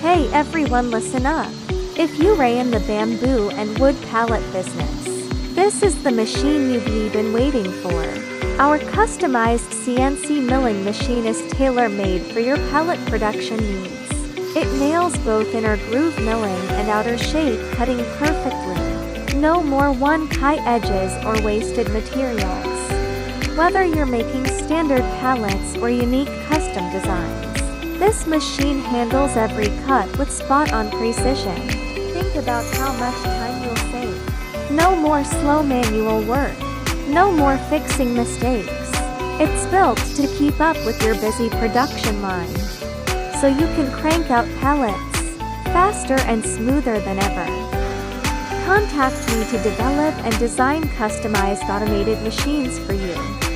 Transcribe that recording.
Hey everyone, listen up. If you are in the bamboo and wood pallet business, this is the machine you've been waiting for. Our customized CNC milling machine is tailor-made for your pallet production needs. It nails both inner groove milling and outer shape cutting perfectly. No more one-cut edges or wasted materials. Whether you're making standard pallets or unique custom designs, this machine handles every cut with spot-on precision. Think about how much time you'll save. No more slow manual work. No more fixing mistakes. It's built to keep up with your busy production line, so you can crank out pallets faster and smoother than ever. Contact me to develop and design customized automated machines for you.